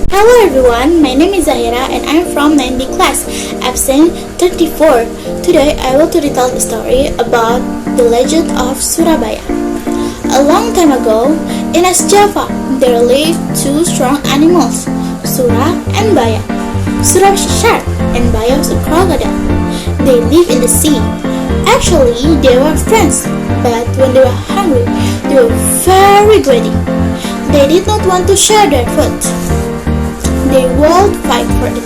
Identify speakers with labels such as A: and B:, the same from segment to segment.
A: Hello everyone, my name is Zahira and I'm from 9B class, absent 34. Today I will retell the story about the legend of Surabaya. A long time ago, in East Java, there lived two strong animals, Sura and Baya. Sura was a shark and Baya was a crocodile. They lived in the sea. Actually, they were friends, but when they were hungry, they were very greedy. They did not want to share their food. They would fight for it,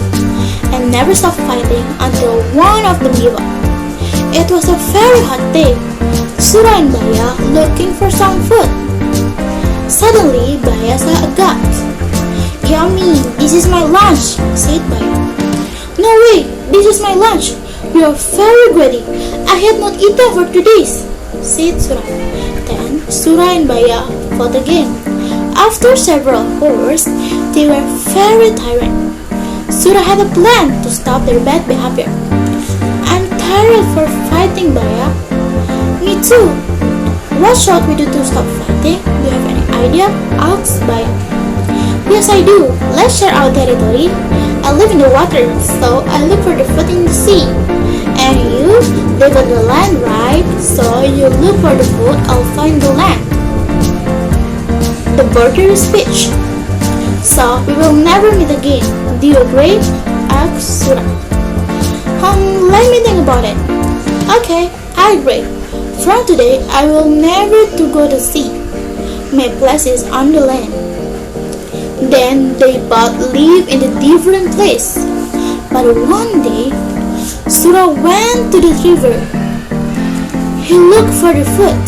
A: and never stopped fighting until one of them gave up. It was a very hot day. Sura and Baya looking for some food. Suddenly, Baya saw a goat. "Yummy, this is my lunch," said Baya. "No way, this is my lunch. You are very greedy. I had not eaten for 2 days," said Sura. Then Sura and Baya fought again. After several hours, they were very tired. Sura had a plan to stop their bad behavior. "I'm tired for fighting, Baya." "Me too. What should we do to stop fighting? Do you have any idea?" asked Baya. "Yes, I do. Let's share our territory. I live in the water, so I look for the food in the sea. And you live on the land, right? So you look for the food, I'll find the land." The border speech. "So we will never meet again. Do you agree?" asked Sura. Let me think about it." "Okay, I agree. From today, I will never to go to sea. My place is on the land." Then they both live in a different place. But one day, Sura went to the river. He looked for the food.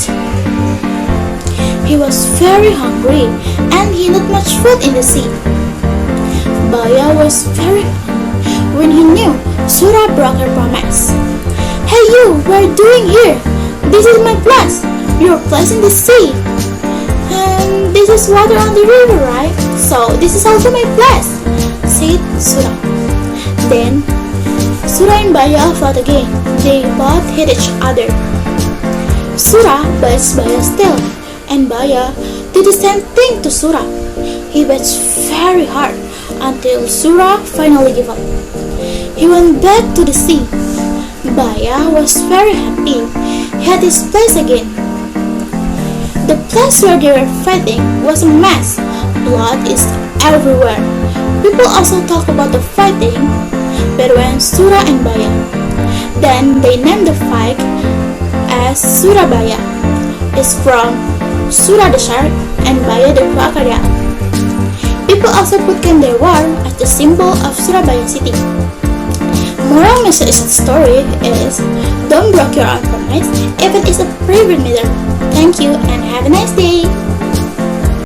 A: He was very hungry and he had not much food in the sea. Baya was very hungry when he knew Sura broke her promise. "Hey you, what are you doing here? This is my place. Your place in the sea. And this is water on the river, right? So this is also my place," said Sura. Then Sura and Baya fought again. They both hit each other. Sura bites Baya's tail, and Baya did the same thing to Sura. He bites very hard until Sura finally gave up. He went back to the sea. Baya was very happy. He had his place again. The place where they were fighting was a mess. Blood is everywhere. People also talk about the fighting between Sura and Baya. Then they named the fight as Surabaya. It's from Sura the shark and Baya the crocodile. People also put their war as the symbol of Surabaya city. Moral message of the story is don't break your own promise if it is a private matter. Thank you and have a nice day.